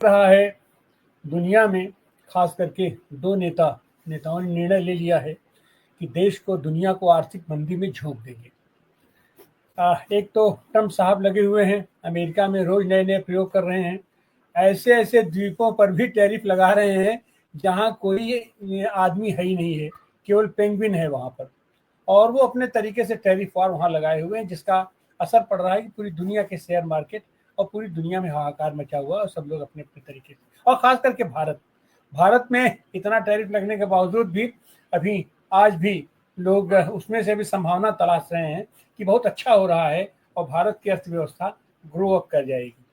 रहा है दुनिया में, खास करके दो नेताओं ने निर्णय ले लिया है कि देश को, दुनिया को आर्थिक मंदी में झोंक देंगे। एक तो ट्रम्प साहब लगे हुए हैं, अमेरिका में रोज नए नए प्रयोग कर रहे हैं। ऐसे ऐसे द्वीपों पर भी टैरिफ लगा रहे हैं जहां कोई आदमी है ही नहीं है, केवल पेंगुइन है वहां पर, और वो अपने तरीके से टैरिफ वार वहां लगाए हुए हैं, जिसका असर पड़ रहा है कि पूरी दुनिया के शेयर मार्केट और पूरी दुनिया में हाहाकार मचा हुआ है, और सब लोग अपने अपने तरीके से, और खास करके भारत में इतना टैरिफ लगने के बावजूद भी अभी आज भी लोग उसमें से भी संभावना तलाश रहे हैं कि बहुत अच्छा हो रहा है और भारत की अर्थव्यवस्था ग्रो अप कर जाएगी।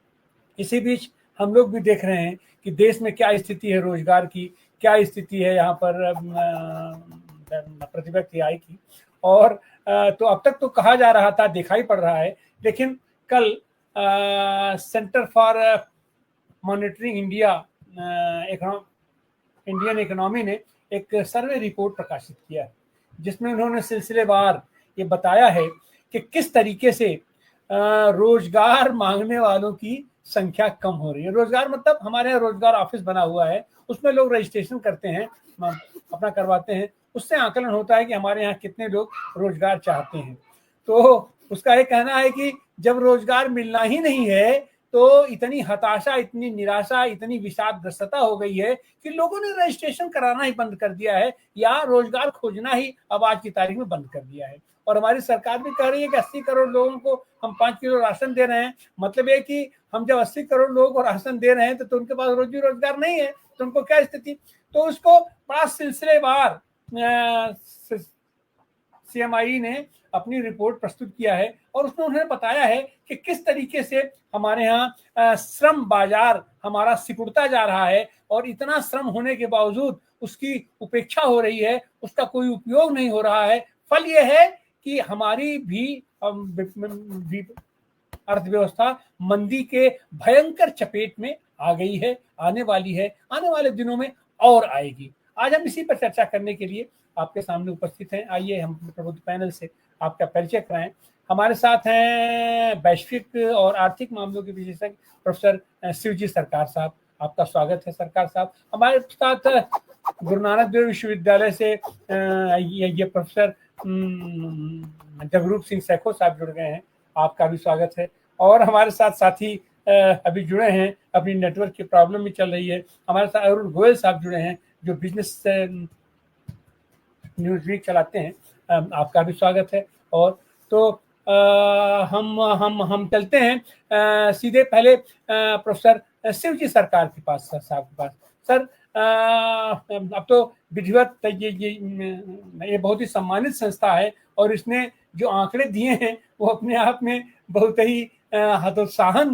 इसी बीच हम लोग भी देख रहे हैं कि देश में क्या स्थिति है, रोजगार की क्या स्थिति है, यहाँ पर प्रतिभा आय की, और तो अब तक तो कहा जा रहा था, दिखाई पड़ रहा है, लेकिन कल centre for monitoring Indian economy ने एक सर्वे रिपोर्ट प्रकाशित किया है, जिसमें उन्होंने सिलसिलेवार ये बताया है कि किस तरीके से रोजगार मांगने वालों की संख्या कम हो रही है। रोजगार मतलब हमारे यहाँ रोजगार ऑफिस बना हुआ है, उसमें लोग रजिस्ट्रेशन करते हैं, अपना करवाते हैं, उससे आकलन होता है कि हमारे यहाँ कितने लोग रोजगार चाहते हैं। तो उसका ये कहना है कि जब रोजगार मिलना ही नहीं है तो इतनी हताशा, इतनी निराशा, इतनी विषादग्रस्तता हो गई है कि लोगों ने रजिस्ट्रेशन कराना ही बंद कर दिया है, या रोजगार खोजना ही अब आज की तारीख में बंद कर दिया है। और हमारी सरकार भी कह रही है कि 80 करोड़ लोगों को हम 5 किलो राशन दे रहे हैं। मतलब ये कि हम जब 80 करोड़ लोगों को राशन दे रहे हैं तो उनके पास रोजी रोजगार नहीं है, तो उनको क्या स्थिति। तो उसको बड़ा सिलसिलेवार CMI ने अपनी रिपोर्ट प्रस्तुत किया है, और उसमें उन्होंने बताया है कि किस तरीके से हमारे यहाँ श्रम बाजार हमारा सिकुड़ता जा रहा है, और इतना श्रम होने के बावजूद उसकी उपेक्षा हो रही है, उसका कोई उपयोग नहीं हो रहा है। फल यह है कि हमारी भी अर्थव्यवस्था मंदी के भयंकर चपेट में आ गई है, आने वाली है, आने वाले दिनों में और आएगी। आज हम इसी पर चर्चा करने के लिए आपके सामने उपस्थित हैं। आइए हम प्रबुद्ध पैनल से आपका परिचय कराएं। हमारे साथ हैं वैश्विक और आर्थिक मामलों के विशेषज्ञ प्रोफेसर शिवजी सरकार साहब। आपका स्वागत है सरकार साहब। हमारे साथ गुरु नानक देव विश्वविद्यालय से ये प्रोफेसर जगरूप सिंह सैखो साहब जुड़ गए हैं, आपका भी स्वागत है। और हमारे साथ साथी अभी जुड़े हैं, अपनी नेटवर्क की प्रॉब्लम भी चल रही है, हमारे साथ अरुण गोयल साहब जुड़े हैं जो बिजनेस न्यूज वीक चलाते हैं, आपका भी स्वागत है। और तो हम चलते हैं सीधे पहले प्रोफेसर शिवजी सरकार के पास, साहब के पास। सर, अब तो विधिवत ये बहुत ही सम्मानित संस्था है, और इसने जो आंकड़े दिए हैं वो अपने आप में बहुत ही हतोत्साहन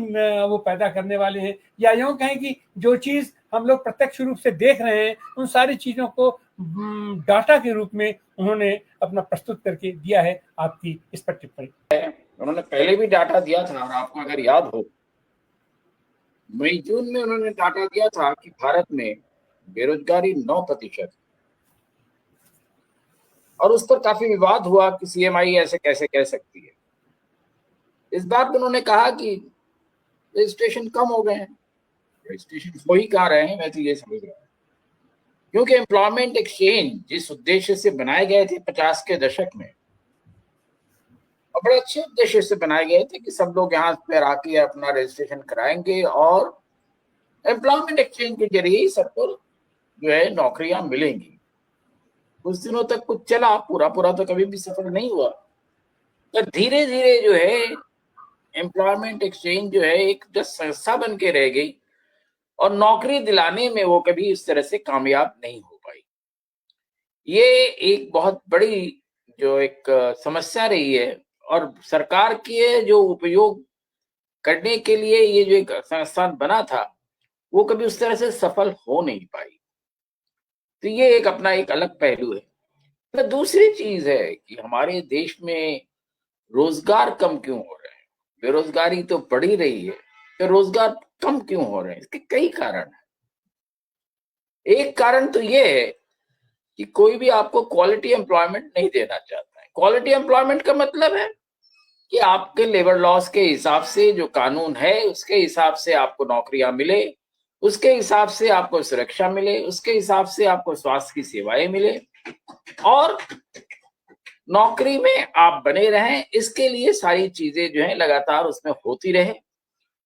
वो पैदा करने वाले हैं, या यूं कहें कि जो चीज हम लोग प्रत्यक्ष रूप से देख रहे हैं उन सारी चीजों को डाटा के रूप में उन्होंने अपना प्रस्तुत करके दिया है। आपकी इस पर टिप्पणी। उन्होंने पहले भी डाटा दिया था, और आपको अगर याद हो, मई जून में उन्होंने डाटा दिया था कि भारत में बेरोजगारी 9%, और उस पर काफी विवाद हुआ कि CMI ऐसे कैसे कह सकती है। इस बार उन्होंने कहा कि रजिस्ट्रेशन कम हो गए हैं। रजिस्ट्रेशन हो ही कहा रहे हैं, मैं तो ये समझ रहा हूँ, क्योंकि एम्प्लॉयमेंट एक्सचेंज जिस उद्देश्य से बनाए गए थे 50 के दशक में, और बड़े अच्छे उद्देश्य से बनाए गए थे कि सब लोग यहाँ पर आके अपना रजिस्ट्रेशन कराएंगे और एम्प्लॉयमेंट एक्सचेंज के जरिए ही सबको जो है नौकरियां मिलेंगी। कुछ दिनों तक कुछ चला, पूरा तो कभी भी सफल नहीं हुआ, पर धीरे धीरे जो है एम्प्लॉयमेंट एक्सचेंज जो है एक जस्ट संस्था बन के रह गई, और नौकरी दिलाने में वो कभी इस तरह से कामयाब नहीं हो पाई। ये एक बहुत बड़ी जो एक समस्या रही है, और सरकार के जो उपयोग करने के लिए ये जो एक संस्थान बना था वो कभी उस तरह से सफल हो नहीं पाई। तो ये एक अपना एक अलग पहलू है। तो दूसरी चीज है कि हमारे देश में रोजगार कम क्यों हो रहे हैं, बेरोजगारी तो बढ़ी रही है, तो रोजगार कम क्यों हो रहे हैं, इसके कई कारण हैं। एक कारण तो ये है कि कोई भी आपको क्वालिटी एम्प्लॉयमेंट नहीं देना चाहता है। क्वालिटी एम्प्लॉयमेंट का मतलब है कि आपके लेबर लॉस के हिसाब से जो कानून है उसके हिसाब से आपको नौकरियां मिले, उसके हिसाब से आपको सुरक्षा मिले, उसके हिसाब से आपको स्वास्थ्य की सेवाएं मिले और नौकरी में आप बने रहें, इसके लिए सारी चीजें जो है लगातार उसमें होती रहे,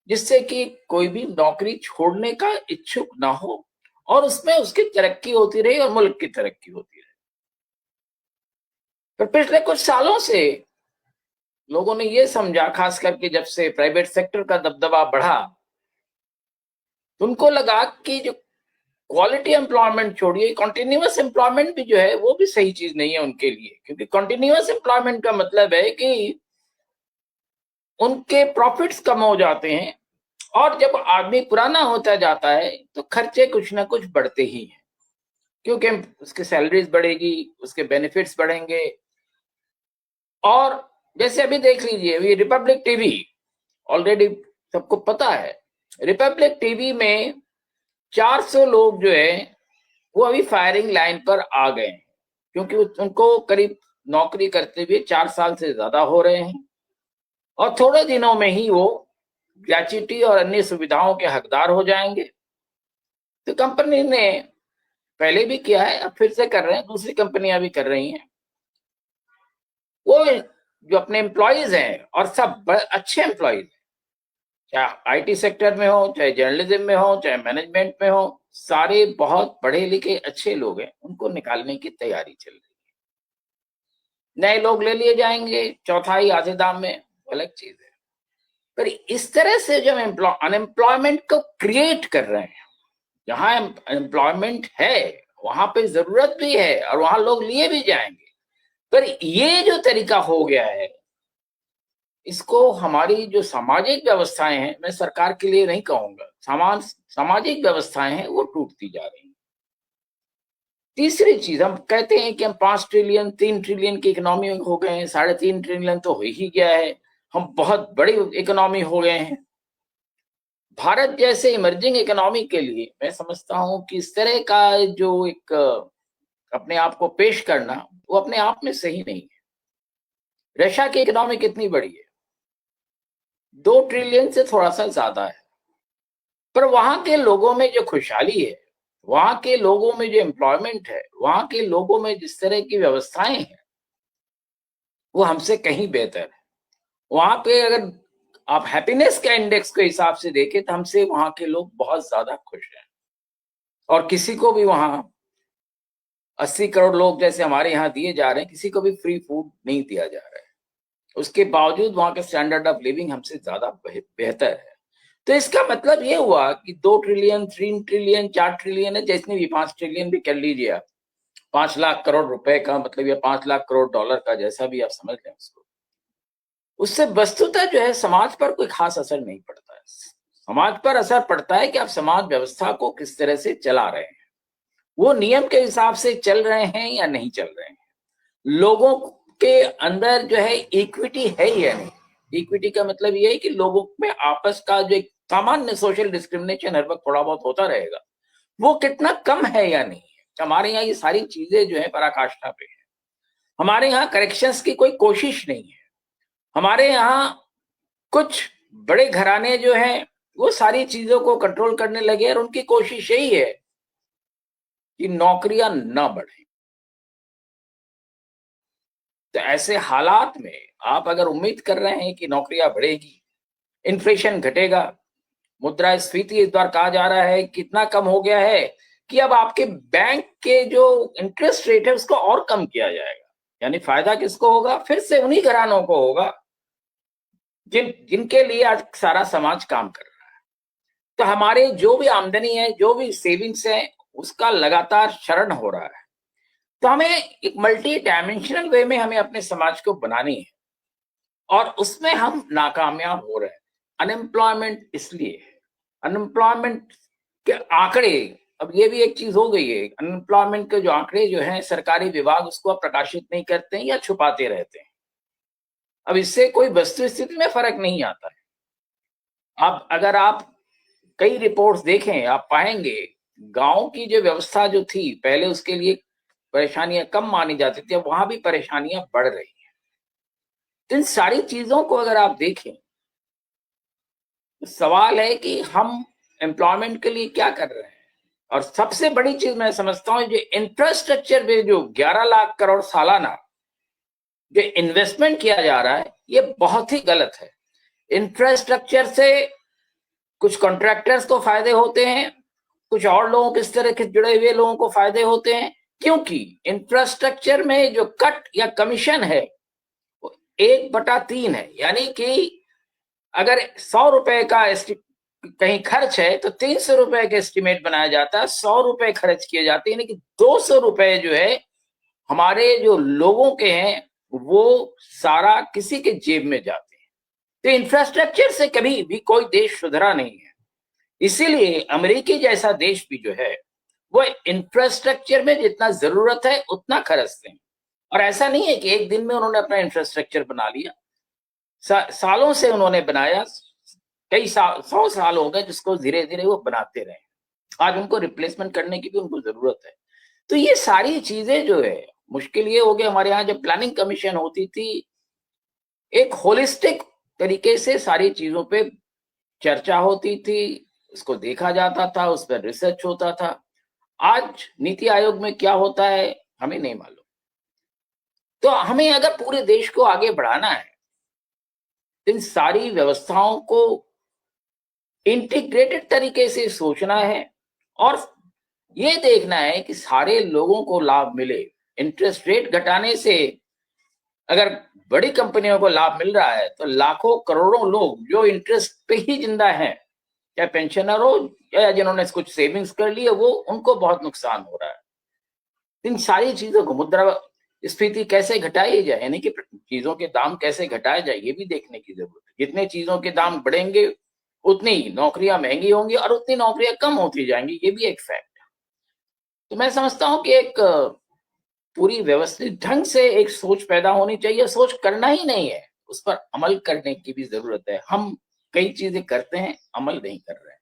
जिससे कि कोई भी नौकरी छोड़ने का इच्छुक ना हो और उसमें उसकी तरक्की होती रही और मुल्क की तरक्की होती रही। पर पिछले कुछ सालों से लोगों ने ये समझा, खास करके जब से प्राइवेट सेक्टर का दबदबा बढ़ा, तो उनको लगा कि जो क्वालिटी एम्प्लॉयमेंट छोड़िए, कंटिन्यूअस एम्प्लॉयमेंट भी जो है वो भी सही चीज नहीं है उनके लिए, क्योंकि कंटिन्यूअस एम्प्लॉयमेंट का मतलब है कि उनके प्रॉफिट्स कम हो जाते हैं और जब आदमी पुराना होता जाता है तो खर्चे कुछ ना कुछ बढ़ते ही हैं, क्योंकि उसकी सैलरीज बढ़ेगी, उसके बेनिफिट्स बढ़ेंगे। और जैसे अभी देख लीजिए, अभी रिपब्लिक टीवी ऑलरेडी सबको पता है, रिपब्लिक टीवी में 400 लोग जो है वो अभी फायरिंग लाइन पर आ गए हैं, क्योंकि उनको करीब नौकरी करते हुए 4 साल से ज्यादा हो रहे हैं और थोड़े दिनों में ही वो ग्रेच्युटी और अन्य सुविधाओं के हकदार हो जाएंगे। तो कंपनी ने पहले भी किया है, अब फिर से कर रहे हैं, दूसरी कंपनियां भी कर रही हैं। वो जो अपने एम्प्लॉयज हैं, और सब अच्छे एम्प्लॉयज, चाहे आईटी सेक्टर में हो, चाहे जर्नलिज्म में हो, चाहे मैनेजमेंट में हो, सारे बहुत पढ़े लिखे अच्छे लोग हैं, उनको निकालने की तैयारी चल रही है। नए लोग ले लिए जाएंगे चौथाई आधे दाम में, अलग चीज है। पर इस तरह से जब अनएम्प्लॉयमेंट को क्रिएट कर रहे हैं, जहां एम्प्लॉयमेंट है वहां पे जरूरत भी है और वहां लोग लिए भी जाएंगे, पर ये जो तरीका हो गया है, इसको हमारी जो सामाजिक व्यवस्थाएं हैं, मैं सरकार के लिए नहीं कहूंगा, सामाजिक व्यवस्थाएं हैं वो टूटती जा रही हैं। तीसरी चीज, हम कहते हैं कि हम 5 ट्रिलियन 3 ट्रिलियन की इकोनॉमी हो गए हैं, 3.5 ट्रिलियन तो हो ही गया है, हम बहुत बड़ी इकोनॉमी हो गए हैं। भारत जैसे इमर्जिंग इकोनॉमी के लिए मैं समझता हूं कि इस तरह का जो एक अपने आप को पेश करना, वो अपने आप में सही नहीं है। रशिया की इकोनॉमी कितनी बड़ी है? 2 ट्रिलियन से थोड़ा सा ज्यादा है, पर वहां के लोगों में जो खुशहाली है, वहां के लोगों में जो एम्प्लॉयमेंट है, वहां के लोगों में जिस तरह की व्यवस्थाएं हैं, वो हमसे कहीं बेहतर है। वहां पे अगर आप हैप्पीनेस के इंडेक्स के हिसाब से देखें तो हमसे वहां के लोग बहुत ज्यादा खुश हैं, और किसी को भी वहां 80 करोड़ लोग जैसे हमारे यहाँ दिए जा रहे हैं, किसी को भी फ्री फूड नहीं दिया जा रहा है। उसके बावजूद वहां का स्टैंडर्ड ऑफ लिविंग हमसे ज्यादा बेहतर है। तो इसका मतलब ये हुआ कि 2 ट्रिलियन 3 ट्रिलियन 4 ट्रिलियन है, जितनी भी 5 ट्रिलियन भी कर लीजिए आप, 5 लाख करोड़ रुपए का मतलब, या 5 लाख करोड़ डॉलर का, जैसा भी आप समझ लें उसको, उससे वस्तुतः जो है समाज पर कोई खास असर नहीं पड़ता है। समाज पर असर पड़ता है कि आप समाज व्यवस्था को किस तरह से चला रहे हैं, वो नियम के हिसाब से चल रहे हैं या नहीं चल रहे हैं, लोगों के अंदर जो है इक्विटी है या नहीं। इक्विटी का मतलब ये है कि लोगों में आपस का जो एक सामान्य सोशल डिस्क्रिमिनेशन हर वक्त थोड़ा बहुत होता रहेगा, वो कितना कम है या नहीं है। हमारे यहाँ ये सारी चीजें जो है पराकाष्ठा पे है। हमारे यहाँ करेक्शंस की कोई कोशिश नहीं है। हमारे यहाँ कुछ बड़े घराने जो हैं वो सारी चीजों को कंट्रोल करने लगे और उनकी कोशिश यही है कि नौकरियां ना बढ़े। तो ऐसे हालात में आप अगर उम्मीद कर रहे हैं कि नौकरियां बढ़ेगी, इन्फ्लेशन घटेगा, मुद्रास्फीति इस बार कहा जा रहा है कितना कम हो गया है कि अब आपके बैंक के जो इंटरेस्ट रेट है उसको और कम किया जाएगा, यानी फायदा किसको होगा? फिर से उन्हीं घरानों को होगा जिनके लिए आज सारा समाज काम कर रहा है। तो हमारे जो भी आमदनी है, जो भी सेविंग्स है, उसका लगातार क्षरण हो रहा है। तो हमें एक मल्टी डायमेंशनल वे में हमें अपने समाज को बनानी है, और उसमें हम नाकामयाब हो रहे हैं। अनएम्प्लॉयमेंट इसलिए है, अनएम्प्लॉयमेंट के आंकड़े, अब ये भी एक चीज हो गई है, अनएम्प्लॉयमेंट के जो आंकड़े जो हैं सरकारी विभाग उसको प्रकाशित नहीं करते हैं या छुपाते रहते हैं। अब इससे कोई वस्तु स्थिति में फर्क नहीं आता है। अब अगर आप कई रिपोर्ट्स देखें, आप पाएंगे गांव की जो व्यवस्था जो थी पहले, उसके लिए परेशानियां कम मानी जाती थी, अब वहां भी परेशानियां बढ़ रही हैं। तो इन सारी चीजों को अगर आप देखें, तो सवाल है कि हम एम्प्लॉयमेंट के लिए क्या कर रहे हैं। और सबसे बड़ी चीज मैं समझता हूँ, जो इंफ्रास्ट्रक्चर में जो 11 लाख करोड़ सालाना जो इन्वेस्टमेंट किया जा रहा है, ये बहुत ही गलत है। इंफ्रास्ट्रक्चर से कुछ कॉन्ट्रैक्टर्स को फायदे होते हैं, कुछ और लोगों के इस तरह के जुड़े हुए लोगों को फायदे होते हैं, क्योंकि इंफ्रास्ट्रक्चर में जो कट या कमीशन है वो 1/3 है। यानी कि अगर 100 रुपए का कहीं खर्च है तो 300 रुपए का एस्टिमेट बनाया जाता है, 100 रुपए खर्च किए जाते हैं, यानी कि 200 रुपए जो है हमारे जो लोगों के हैं वो सारा किसी के जेब में जाते हैं। तो इंफ्रास्ट्रक्चर से कभी भी कोई देश सुधरा नहीं है। इसीलिए अमेरिकी जैसा देश भी जो है वो इंफ्रास्ट्रक्चर में जितना जरूरत है उतना खर्चते हैं। और ऐसा नहीं है कि एक दिन में उन्होंने अपना इंफ्रास्ट्रक्चर बना लिया, सालों से उन्होंने बनाया, कई 100 साल हो गए जिसको धीरे धीरे वो बनाते रहे। आज उनको रिप्लेसमेंट करने की भी उनको जरूरत है। तो ये सारी चीजें जो है, मुश्किल ये हो गया, हमारे यहाँ जब प्लानिंग कमीशन होती थी एक होलिस्टिक तरीके से सारी चीजों पे चर्चा होती थी, उसको देखा जाता था, उस पर रिसर्च होता था। आज नीति आयोग में क्या होता है हमें नहीं मालूम। तो हमें अगर पूरे देश को आगे बढ़ाना है, इन सारी व्यवस्थाओं को इंटीग्रेटेड तरीके से सोचना है और ये देखना है कि सारे लोगों को लाभ मिले। इंटरेस्ट रेट घटाने से अगर बड़ी कंपनियों को लाभ मिल रहा है तो लाखों करोड़ों लोग जो इंटरेस्ट पे ही जिंदा हैं, चाहे पेंशनर हो या जिन्होंने कुछ सेविंग्स कर लिए, वो उनको बहुत नुकसान हो रहा है। इन सारी चीजों को, मुद्रास्फीति कैसे घटाई जाए, यानी कि चीजों के दाम कैसे घटाए जाए, ये भी देखने की जरूरत है। जितने चीजों के दाम बढ़ेंगे उतनी नौकरियां महंगी होंगी और उतनी नौकरियां कम होती जाएंगी, ये भी एक फैक्ट है। तो मैं समझता हूं कि एक पूरी व्यवस्थित ढंग से एक सोच पैदा होनी चाहिए। सोच करना ही नहीं है, उस पर अमल करने की भी जरूरत है। हम कई चीजें करते हैं, अमल नहीं कर रहे हैं।